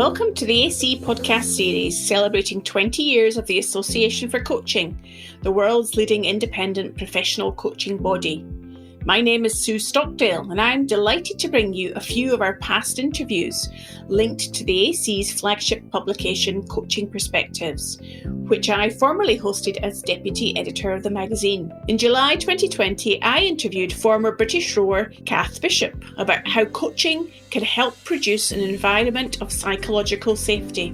Welcome to the AC podcast series celebrating 20 years of the Association for Coaching, the world's leading independent professional coaching body. My name is Sue Stockdale and I'm delighted to bring you a few of our past interviews linked to the AC's flagship publication Coaching Perspectives, which I formerly hosted as Deputy Editor of the magazine. In July 2020, I interviewed former British rower Cath Bishop about how coaching can help produce an environment of psychological safety.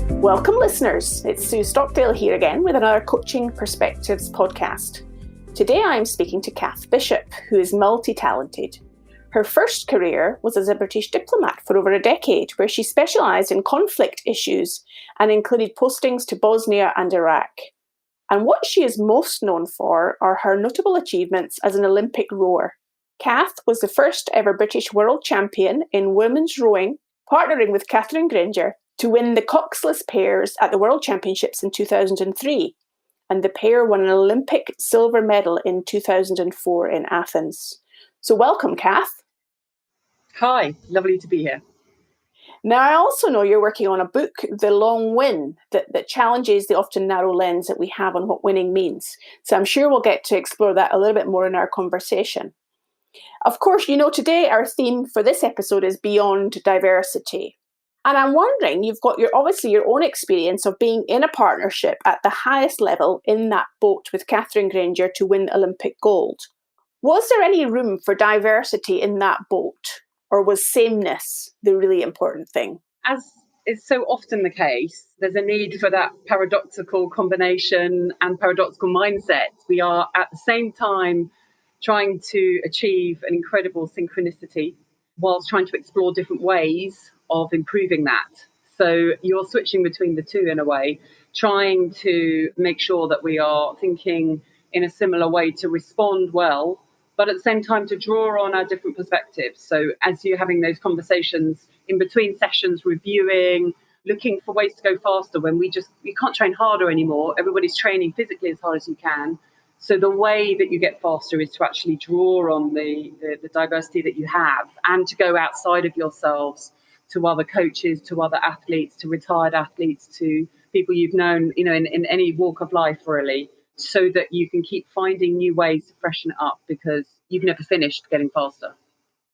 Welcome listeners, it's Sue Stockdale here again with another Coaching Perspectives podcast. Today I am speaking to Cath Bishop, who is multi-talented. Her first career was as a British diplomat for over a decade, where she specialised in conflict issues and included postings to Bosnia and Iraq. And what she is most known for are her notable achievements as an Olympic rower. Cath was the first ever British world champion in women's rowing, partnering with Katherine Grainger to win the coxless pairs at the World Championships in 2003. And the pair won an Olympic silver medal in 2004 in Athens. So welcome, Cath. Hi, lovely to be here. Now, I also know you're working on a book, The Long Win, that challenges the often narrow lens that we have on what winning means. So I'm sure we'll get to explore that a little bit more in our conversation. Of course, you know, today our theme for this episode is Beyond Diversity. And I'm wondering, you've got your own experience of being in a partnership at the highest level in that boat with Katherine Grainger to win Olympic gold. Was there any room for diversity in that boat, or was sameness the really important thing? As is so often the case, there's a need for that paradoxical combination and paradoxical mindset. We are at the same time trying to achieve an incredible synchronicity whilst trying to explore different ways of improving that. So you're switching between the two in a way, trying to make sure that we are thinking in a similar way to respond well, but at the same time to draw on our different perspectives. So as you're having those conversations in between sessions, reviewing, looking for ways to go faster when you can't train harder anymore. Everybody's training physically as hard as you can. So the way that you get faster is to actually draw on the diversity that you have and to go outside of yourselves to other coaches, to other athletes, to retired athletes, to people you've known, in any walk of life, really, so that you can keep finding new ways to freshen it up because you've never finished getting faster.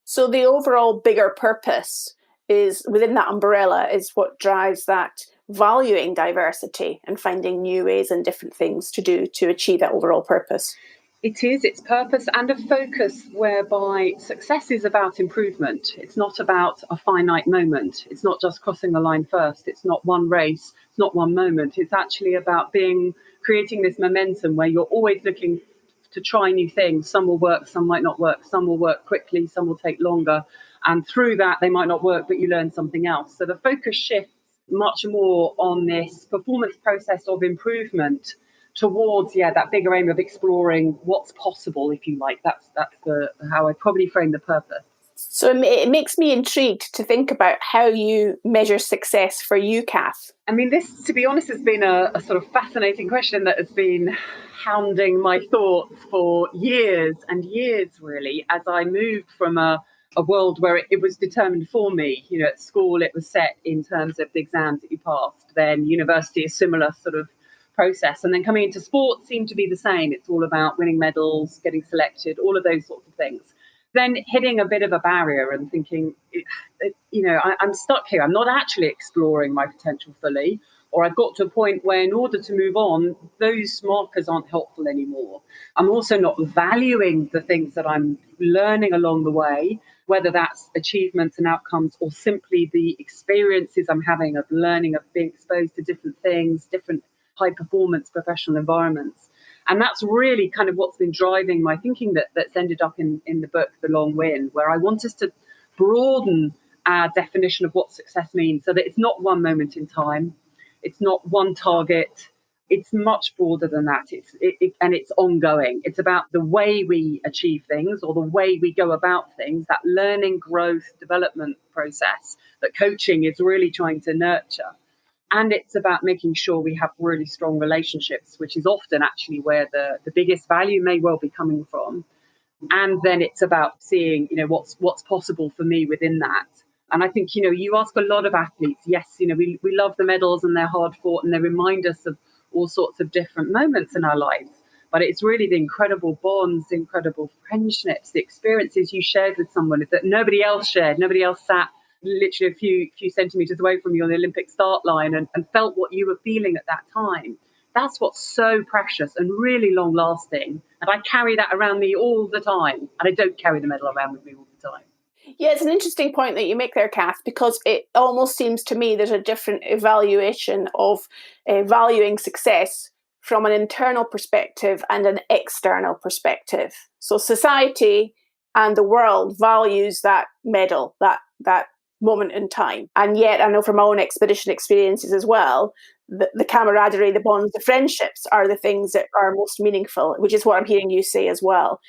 So the overall bigger purpose is within that umbrella is what drives that valuing diversity and finding new ways and different things to do to achieve that overall purpose. It is, it's purpose and a focus whereby success is about improvement. It's not about a finite moment. It's not just crossing the line first. It's not one race. It's not one moment. It's actually about creating this momentum where you're always looking to try new things. Some will work, some might not work. Some will work quickly, some will take longer. And through that, they might not work, but you learn something else. So the focus shifts much more on this performance process of improvement towards that bigger aim of exploring what's possible, if you like. That's how I probably frame the purpose. So it makes me intrigued to think about how you measure success for you, Cath. I mean, this, to be honest, has been a sort of fascinating question that has been hounding my thoughts for years and years, really, as I moved from a world where it was determined for me. At school, it was set in terms of the exams that you passed. Then university, a similar sort of process. And then coming into sport seemed to be the same. It's all about winning medals, getting selected, all of those sorts of things. Then hitting a bit of a barrier and thinking, I'm stuck here. I'm not actually exploring my potential fully. Or I've got to a point where in order to move on, those markers aren't helpful anymore. I'm also not valuing the things that I'm learning along the way, whether that's achievements and outcomes or simply the experiences I'm having of learning, of being exposed to different things, different high-performance professional environments. And that's really kind of what's been driving my thinking that's ended up in the book, The Long Win, where I want us to broaden our definition of what success means so that it's not one moment in time, it's not one target, it's much broader than that. And it's ongoing. It's about the way we achieve things or the way we go about things, that learning, growth, development process that coaching is really trying to nurture. And it's about making sure we have really strong relationships, which is often actually where the biggest value may well be coming from. And then it's about seeing, what's possible for me within that. And I think, you ask a lot of athletes, yes, we love the medals and they're hard fought and they remind us of all sorts of different moments in our lives. But it's really the incredible bonds, the incredible friendships, the experiences you shared with someone that nobody else shared. Nobody else sat literally a few centimetres away from you on the Olympic start line and felt what you were feeling at that time. That's what's so precious and really long lasting. And I carry that around me all the time. And I don't carry the medal around with me all the time. Yeah, it's an interesting point that you make there, Cath, because it almost seems to me there's a different evaluation of valuing success from an internal perspective and an external perspective. So society and the world values that medal, that moment in time. And yet, I know from my own expedition experiences as well, the camaraderie, the bonds, the friendships are the things that are most meaningful, which is what I'm hearing you say as well.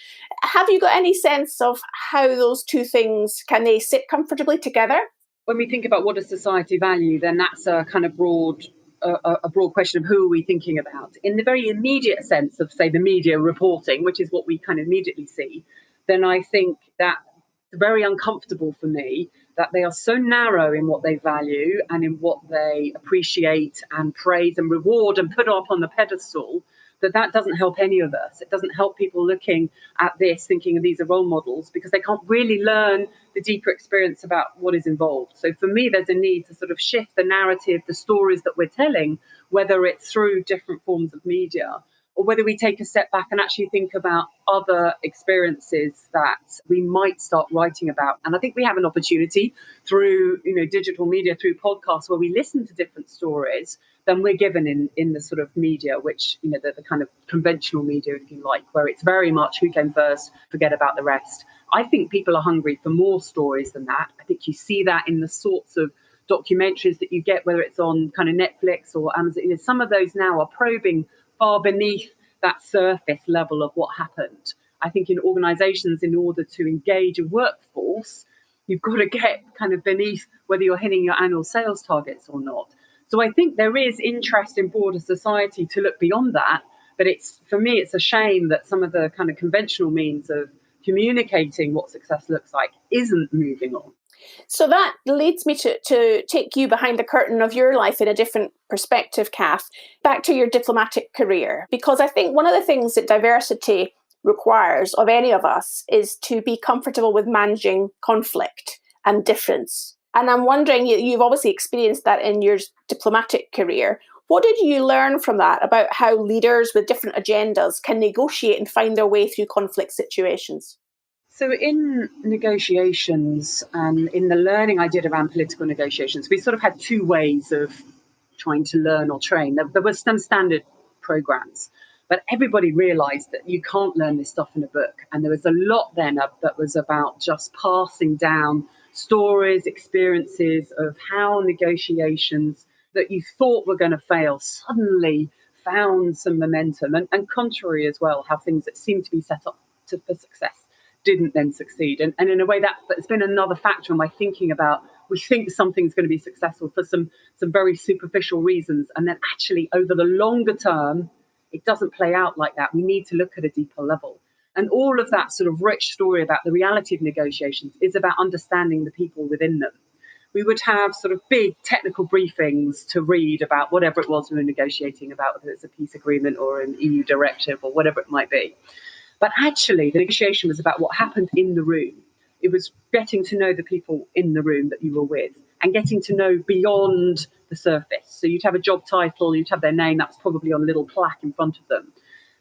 Have you got any sense of how those two things, can they sit comfortably together? When we think about what does society value, then that's a kind of broad question of who are we thinking about. In the very immediate sense of, say, the media reporting, which is what we kind of immediately see, then I think that it's very uncomfortable for me that they are so narrow in what they value and in what they appreciate and praise and reward and put up on the pedestal, that doesn't help any of us. It doesn't help people looking at this, thinking these are role models, because they can't really learn the deeper experience about what is involved. So for me, there's a need to sort of shift the narrative, the stories that we're telling, whether it's through different forms of media, or whether we take a step back and actually think about other experiences that we might start writing about. And I think we have an opportunity through, digital media, through podcasts, where we listen to different stories than we're given in the sort of media, which, the kind of conventional media, if you like, where it's very much who came first, forget about the rest. I think people are hungry for more stories than that. I think you see that in the sorts of documentaries that you get, whether it's on kind of Netflix or Amazon. Some of those now are probing far beneath that surface level of what happened. I think in organizations, in order to engage a workforce, you've got to get kind of beneath whether you're hitting your annual sales targets or not. So I think there is interest in broader society to look beyond that. But for me, it's a shame that some of the kind of conventional means of communicating what success looks like isn't moving on. So that leads me to take you behind the curtain of your life in a different perspective, Cath, back to your diplomatic career. Because I think one of the things that diversity requires of any of us is to be comfortable with managing conflict and difference. And I'm wondering, you've obviously experienced that in your diplomatic career. What did you learn from that about how leaders with different agendas can negotiate and find their way through conflict situations? So in negotiations and in the learning I did around political negotiations, we sort of had two ways of trying to learn or train. There were some standard programs, but everybody realized that you can't learn this stuff in a book. And there was a lot then that was about just passing down stories, experiences of how negotiations that you thought were going to fail suddenly found some momentum, and contrary as well, how things that seemed to be set up for success didn't then succeed. And in a way, that's been another factor in my thinking about, we think something's going to be successful for some very superficial reasons. And then actually over the longer term, it doesn't play out like that. We need to look at a deeper level. And all of that sort of rich story about the reality of negotiations is about understanding the people within them. We would have sort of big technical briefings to read about whatever it was we were negotiating about, whether it's a peace agreement or an EU directive or whatever it might be. But actually, the negotiation was about what happened in the room. It was getting to know the people in the room that you were with and getting to know beyond the surface. So you'd have a job title, you'd have their name, that's probably on a little plaque in front of them.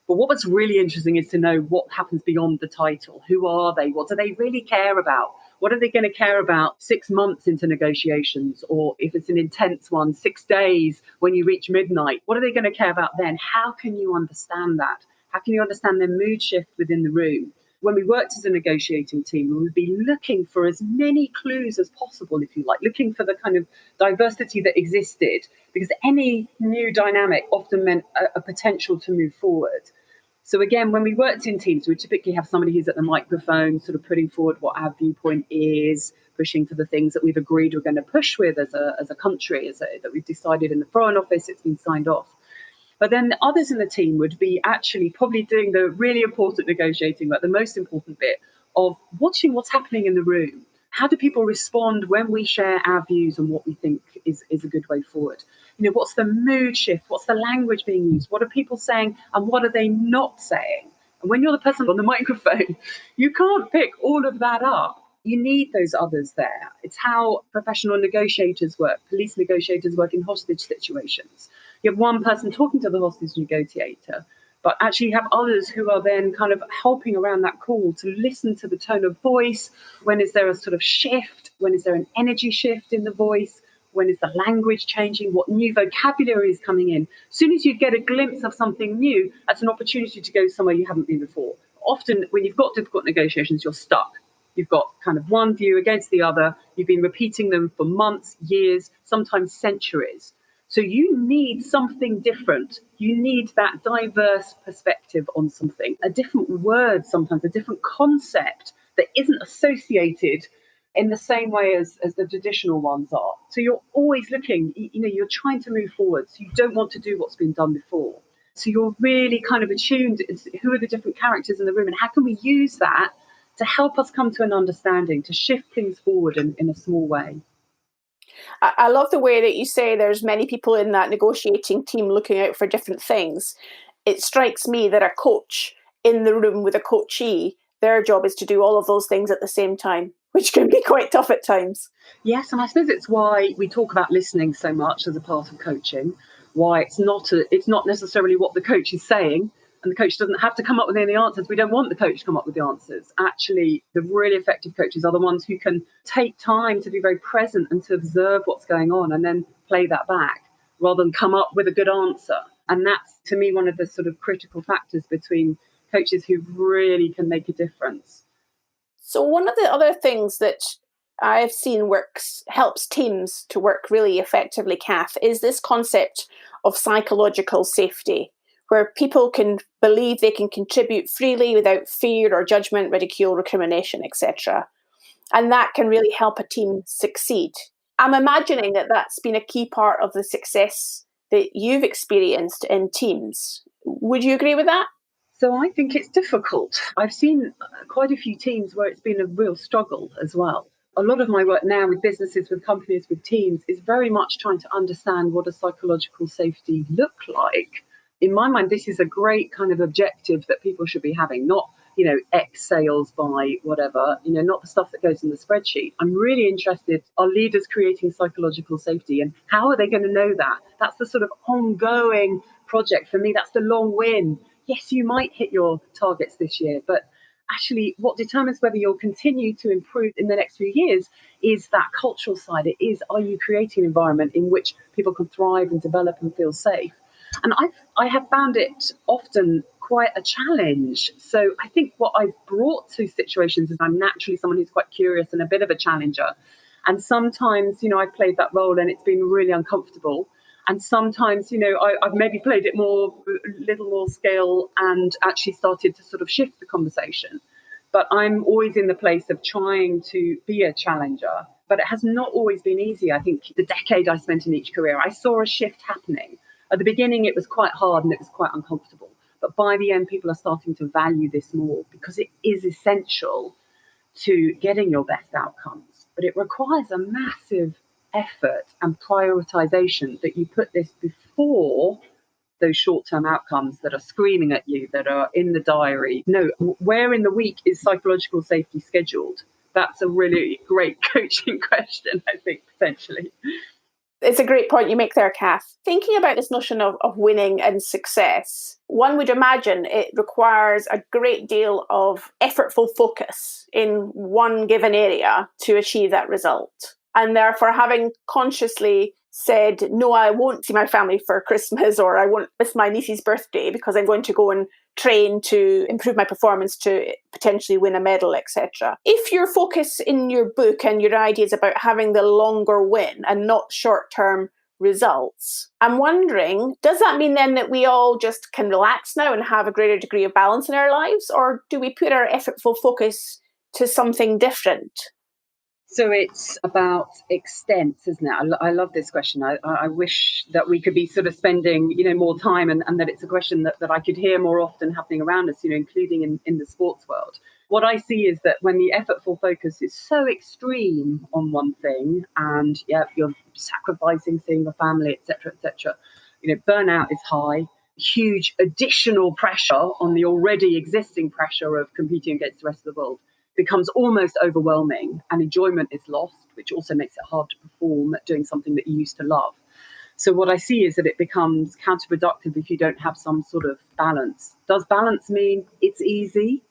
But what was really interesting is to know what happens beyond the title. Who are they? What do they really care about? What are they going to care about 6 months into negotiations? Or if it's an intense one, 6 days when you reach midnight, what are they going to care about then? How can you understand that? How can you understand their mood shift within the room? When we worked as a negotiating team, we would be looking for as many clues as possible, if you like, looking for the kind of diversity that existed, because any new dynamic often meant a potential to move forward. So again, when we worked in teams, we typically have somebody who's at the microphone, sort of putting forward what our viewpoint is, pushing for the things that we've agreed we're going to push with as a country, that we've decided in the Foreign Office, it's been signed off. But then the others in the team would be actually probably doing the really important negotiating, but the most important bit of watching what's happening in the room. How do people respond when we share our views on what we think is a good way forward? What's the mood shift? What's the language being used? What are people saying and what are they not saying? And when you're the person on the microphone, you can't pick all of that up. You need those others there. It's how professional negotiators work, police negotiators work in hostage situations. You have one person talking to the hostage negotiator, but actually you have others who are then kind of helping around that call to listen to the tone of voice. When is there a sort of shift? When is there an energy shift in the voice? When is the language changing? What new vocabulary is coming in? As soon as you get a glimpse of something new, that's an opportunity to go somewhere you haven't been before. Often when you've got difficult negotiations, you're stuck. You've got kind of one view against the other. You've been repeating them for months, years, sometimes centuries. So you need something different. You need that diverse perspective on something, a different word sometimes, a different concept that isn't associated in the same way as the traditional ones are. So you're always looking, you're trying to move forward. So you don't want to do what's been done before. So you're really kind of attuned to who are the different characters in the room and how can we use that to help us come to an understanding, to shift things forward in a small way. I love the way that you say there's many people in that negotiating team looking out for different things. It strikes me that a coach in the room with a coachee, their job is to do all of those things at the same time, which can be quite tough at times. Yes, and I suppose it's why we talk about listening so much as a part of coaching, why it's not necessarily what the coach is saying, and the coach doesn't have to come up with any answers. We don't want the coach to come up with the answers. Actually, the really effective coaches are the ones who can take time to be very present and to observe what's going on and then play that back rather than come up with a good answer. And that's, to me, one of the sort of critical factors between coaches who really can make a difference. So one of the other things that I've seen helps teams to work really effectively, Cath, is this concept of psychological safety, where people can believe they can contribute freely without fear or judgment, ridicule, recrimination, etc. And that can really help a team succeed. I'm imagining that that's been a key part of the success that you've experienced in teams. Would you agree with that? So I think it's difficult. I've seen quite a few teams where it's been a real struggle as well. A lot of my work now with businesses, with companies, with teams is very much trying to understand what does psychological safety look like. In my mind, this is a great kind of objective that people should be having, not, X sales by whatever, not the stuff that goes in the spreadsheet. I'm really interested, are leaders creating psychological safety and how are they going to know that? That's the sort of ongoing project for me. That's the long win. Yes, you might hit your targets this year, but actually what determines whether you'll continue to improve in the next few years is that cultural side. It is, are you creating an environment in which people can thrive and develop and feel safe? And I have found it often quite a challenge. So I think what I've brought to situations is I'm naturally someone who's quite curious and a bit of a challenger. And sometimes, I've played that role and it's been really uncomfortable. And sometimes, I've maybe played it little more scale and actually started to sort of shift the conversation. But I'm always in the place of trying to be a challenger. But it has not always been easy. I think the decade I spent in each career, I saw a shift happening. At the beginning, it was quite hard and it was quite uncomfortable. But by the end, people are starting to value this more because it is essential to getting your best outcomes. But it requires a massive effort and prioritization that you put this before those short-term outcomes that are screaming at you, that are in the diary. No, where in the week is psychological safety scheduled? That's a really great coaching question, I think, potentially. It's a great point you make there, Cath. Thinking about this notion of winning and success, one would imagine it requires a great deal of effortful focus in one given area to achieve that result. And therefore, having consciously said, no, I won't see my family for Christmas, or I won't miss my niece's birthday because I'm going to go and train to improve my performance to potentially win a medal, etc. If your focus in your book and your ideas about having the longer win and not short-term results, I'm wondering, does that mean then that we all just can relax now and have a greater degree of balance in our lives? Or do we put our effortful focus to something different? So it's about extent, isn't it? I love this question. I wish that we could be sort of spending, more time and that it's a question that I could hear more often happening around us, including in the sports world. What I see is that when the effortful focus is so extreme on one thing and you're sacrificing seeing your family, etc., burnout is high, huge additional pressure on the already existing pressure of competing against the rest of the world becomes almost overwhelming and enjoyment is lost, which also makes it hard to perform at doing something that you used to love. So what I see is that it becomes counterproductive if you don't have some sort of balance. Does balance mean it's easy?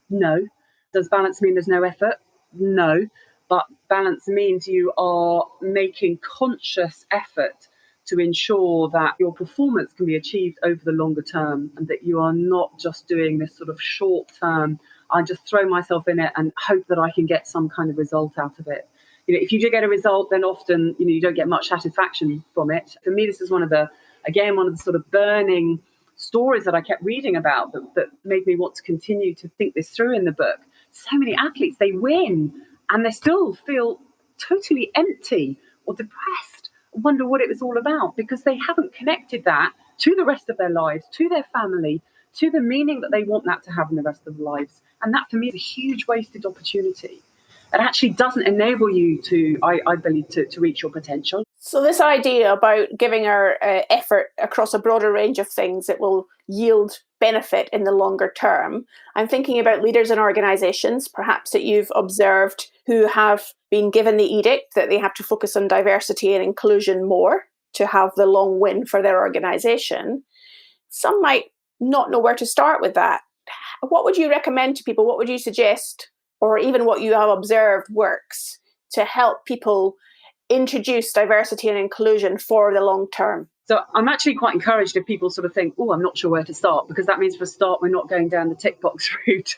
No. Does balance mean there's no effort? No. But balance means you are making conscious effort to ensure that your performance can be achieved over the longer term and that you are not just doing this sort of short term, I just throw myself in it and hope that I can get some kind of result out of it. If you do get a result, then often, you don't get much satisfaction from it. For me, this is one of the sort of burning stories that I kept reading about that made me want to continue to think this through in the book. So many athletes, they win and they still feel totally empty or depressed, wonder what it was all about because they haven't connected that to the rest of their lives, to their family, to the meaning that they want that to have in the rest of their lives. And that for me is a huge wasted opportunity. It actually doesn't enable you to, I believe, to reach your potential. So this idea about giving our effort across a broader range of things that will yield benefit in the longer term. I'm thinking about leaders in organizations, perhaps that you've observed, who have been given the edict that they have to focus on diversity and inclusion more to have the long win for their organization. Some might not know where to start with that. What would you recommend to people? What would you suggest, or even what you have observed works to help people introduce diversity and inclusion for the long term? So I'm actually quite encouraged if people sort of think, oh, I'm not sure where to start, because that means for a start, we're not going down the tick box route.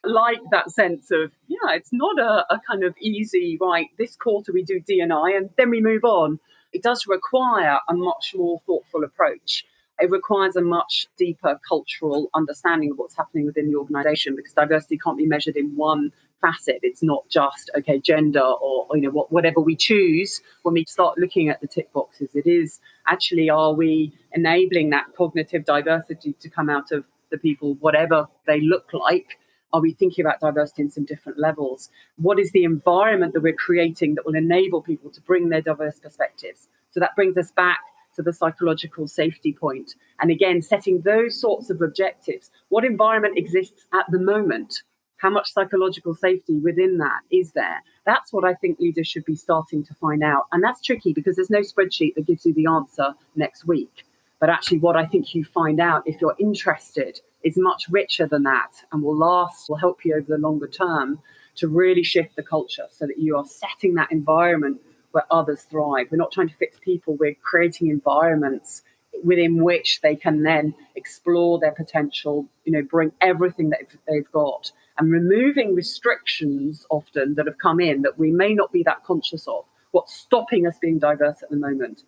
Like that sense of, it's not a kind of easy, right, this quarter we do D&I and then we move on. It does require a much more thoughtful approach. It requires a much deeper cultural understanding of what's happening within the organisation, because diversity can't be measured in one facet. It's not just, gender or whatever we choose when we start looking at the tick boxes. It is actually, are we enabling that cognitive diversity to come out of the people, whatever they look like? Are we thinking about diversity in some different levels? What is the environment that we're creating that will enable people to bring their diverse perspectives? So that brings us back to the psychological safety point. And again, setting those sorts of objectives. What environment exists at the moment? How much psychological safety within that is there? That's what I think leaders should be starting to find out. And that's tricky because there's no spreadsheet that gives you the answer next week. But actually what I think you find out, if you're interested, is much richer than that and will help you over the longer term to really shift the culture so that you are setting that environment where others thrive. We're not trying to fix people, we're creating environments within which they can then explore their potential, bring everything that they've got, and removing restrictions often that have come in that we may not be that conscious of. What's stopping us being diverse at the moment?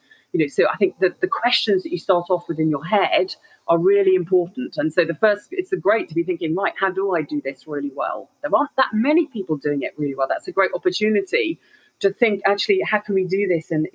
So I think that the questions that you start off with in your head are really important. And so it's great to be thinking, right, how do I do this really well? There aren't that many people doing it really well. That's a great opportunity to think, actually, how can we do this in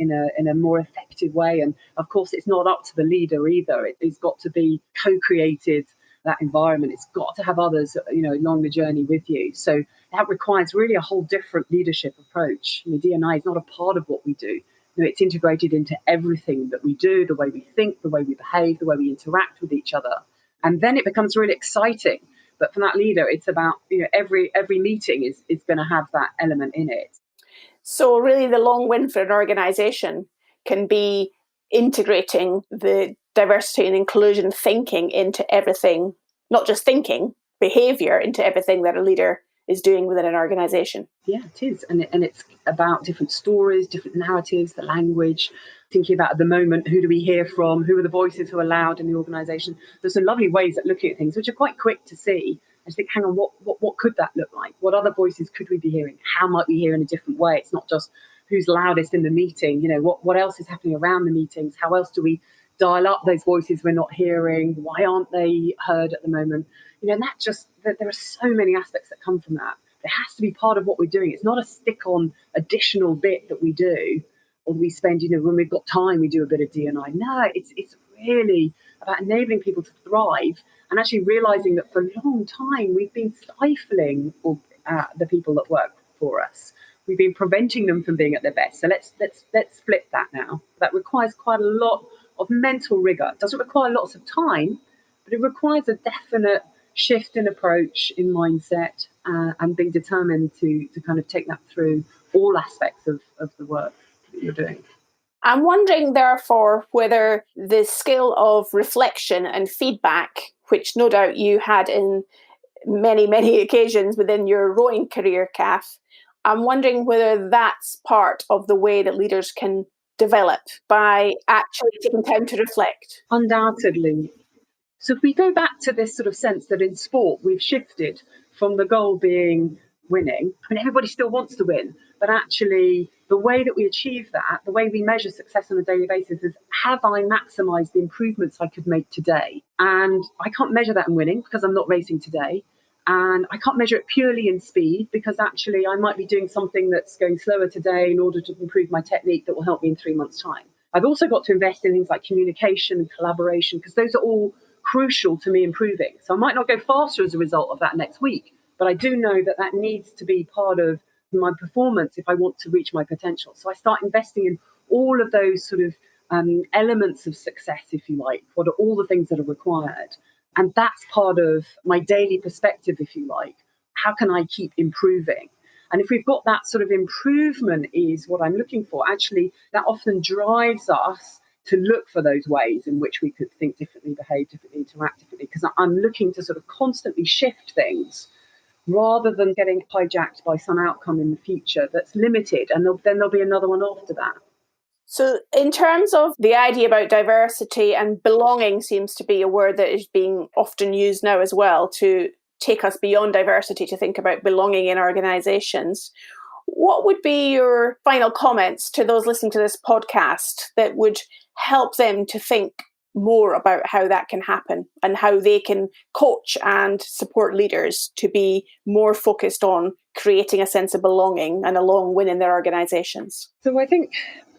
a more effective way? And of course, it's not up to the leader either. It's got to be co-created, that environment. It's got to have others, along the journey with you. So that requires really a whole different leadership approach. D&I is not a part of what we do. It's integrated into everything that we do, the way we think, the way we behave, the way we interact with each other. And then it becomes really exciting. But for that leader, it's about, every meeting is going to have that element in it. So really the long win for an organisation can be integrating the diversity and inclusion thinking into everything, not just thinking, behaviour into everything that a leader is doing within an organisation. Yeah, it is. And it's about different stories, different narratives, the language, thinking about at the moment, who do we hear from, who are the voices who are loud in the organisation. There's some lovely ways at looking at things, which are quite quick to see. And think, hang on, what could that look like? What other voices could we be hearing? How might we hear in a different way? It's not just who's loudest in the meeting. What else is happening around the meetings? How else do we dial up those voices we're not hearing? Why aren't they heard at the moment? And there are so many aspects that come from that. It has to be part of what we're doing. It's not a stick-on additional bit that we do, or we spend, when we've got time, we do a bit of D&I. No, it's really about enabling people to thrive and actually realising that for a long time we've been stifling the people that work for us. We've been preventing them from being at their best. So let's flip that now. That requires quite a lot of mental rigour. It doesn't require lots of time, but it requires a definite shift in approach, in mindset, and being determined to kind of take that through all aspects of the work that you're doing. I'm wondering, therefore, whether the skill of reflection and feedback, which no doubt you had in many, many occasions within your rowing career, Cath, I'm wondering whether that's part of the way that leaders can develop by actually taking time to reflect. Undoubtedly. So if we go back to this sort of sense that in sport we've shifted from the goal being winning, I mean, everybody still wants to win, but actually the way that we achieve that, the way we measure success on a daily basis is, have I maximised the improvements I could make today? And I can't measure that in winning because I'm not racing today. And I can't measure it purely in speed because actually I might be doing something that's going slower today in order to improve my technique that will help me in 3 months' time. I've also got to invest in things like communication and collaboration because those are all crucial to me improving. So I might not go faster as a result of that next week, but I do know that that needs to be part of my performance if I want to reach my potential. So I start investing in all of those sort of elements of success, if you like. What are all the things that are required? And that's part of my daily perspective, if you like. How can I keep improving? And if we've got that sort of improvement is what I'm looking for, actually, that often drives us to look for those ways in which we could think differently, behave differently, interact differently, because I'm looking to sort of constantly shift things rather than getting hijacked by some outcome in the future that's limited, and then there'll be another one after that. So in terms of the idea about diversity, and belonging seems to be a word that is being often used now as well to take us beyond diversity to think about belonging in organisations. What would be your final comments to those listening to this podcast that would help them to think more about how that can happen and how they can coach and support leaders to be more focused on creating a sense of belonging and a long win in their organisations? So I think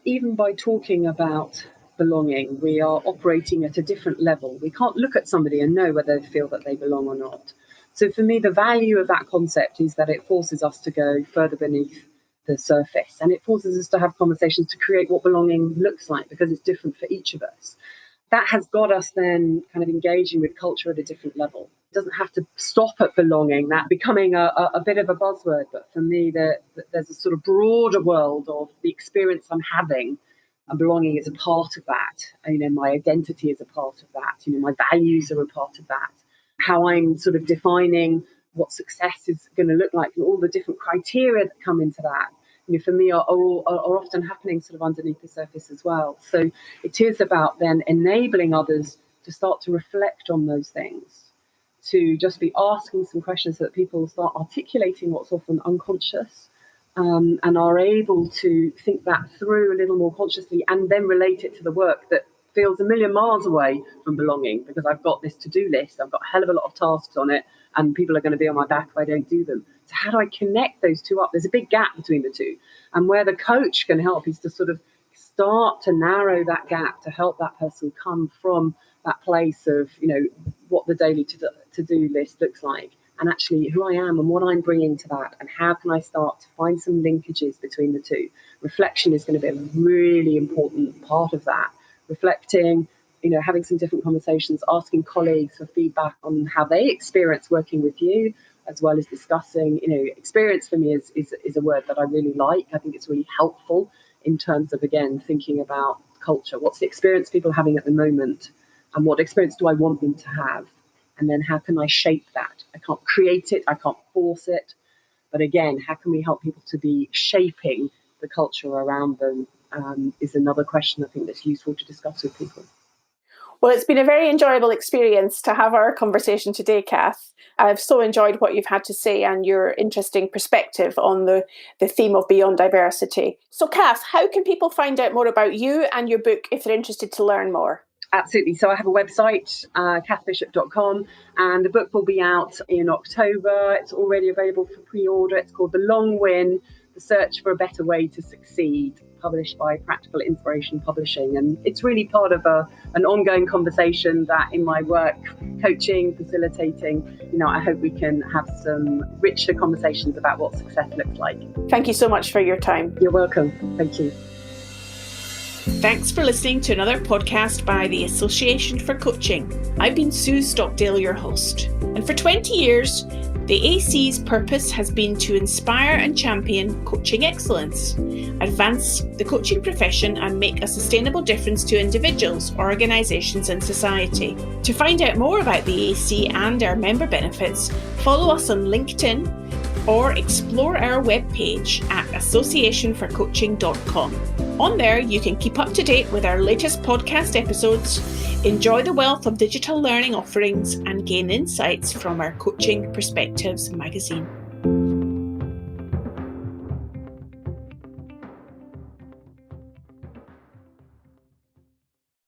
even by talking about belonging, we are operating at a different level. We can't look at somebody and know whether they feel that they belong or not. So for me, the value of that concept is that it forces us to go further beneath the surface, and it forces us to have conversations to create what belonging looks like, because it's different for each of us. That has got us then kind of engaging with culture at a different level. It doesn't have to stop at belonging, that becoming a bit of a buzzword, but for me, there's a sort of broader world of the experience I'm having, and belonging is a part of that. My identity is a part of that. My values are a part of that. How I'm sort of defining what success is going to look like, and all the different criteria that come into that, for me are often happening sort of underneath the surface as well. So it is about then enabling others to start to reflect on those things, to just be asking some questions so that people start articulating what's often unconscious, and are able to think that through a little more consciously, and then relate it to the work that feels a million miles away from belonging, because I've got this to-do list, I've got a hell of a lot of tasks on it, and people are going to be on my back if I don't do them. So how do I connect those two up? There's a big gap between the two. And where the coach can help is to sort of start to narrow that gap, to help that person come from that place of, what the daily to-do list looks like, and actually who I am and what I'm bringing to that, and how can I start to find some linkages between the two. Reflection is going to be a really important part of that. Reflecting, having some different conversations, asking colleagues for feedback on how they experience working with you, as well as discussing, experience for me is a word that I really like. I think it's really helpful in terms of, again, thinking about culture. What's the experience people are having at the moment, and what experience do I want them to have? And then how can I shape that? I can't create it, I can't force it. But again, how can we help people to be shaping the culture around them, is another question I think that's useful to discuss with people. Well, it's been a very enjoyable experience to have our conversation today, Cath. I've so enjoyed what you've had to say and your interesting perspective on the theme of Beyond Diversity. So, Cath, how can people find out more about you and your book if they're interested to learn more? Absolutely. So I have a website, cathbishop.com, and the book will be out in October. It's already available for pre-order. It's called The Long Win, The Search for a Better Way to Succeed, published by Practical Inspiration Publishing. And it's really part of an ongoing conversation that in my work, coaching, facilitating, I hope we can have some richer conversations about what success looks like. Thank you so much for your time. You're welcome. Thank you. Thanks for listening to another podcast by the Association for Coaching. I've been Sue Stockdale, your host. And for 20 years, the AC's purpose has been to inspire and champion coaching excellence, advance the coaching profession and make a sustainable difference to individuals, organisations and society. To find out more about the AC and our member benefits, follow us on LinkedIn or explore our webpage at associationforcoaching.com. On there, you can keep up to date with our latest podcast episodes, enjoy the wealth of digital learning offerings, and gain insights from our Coaching Perspectives magazine.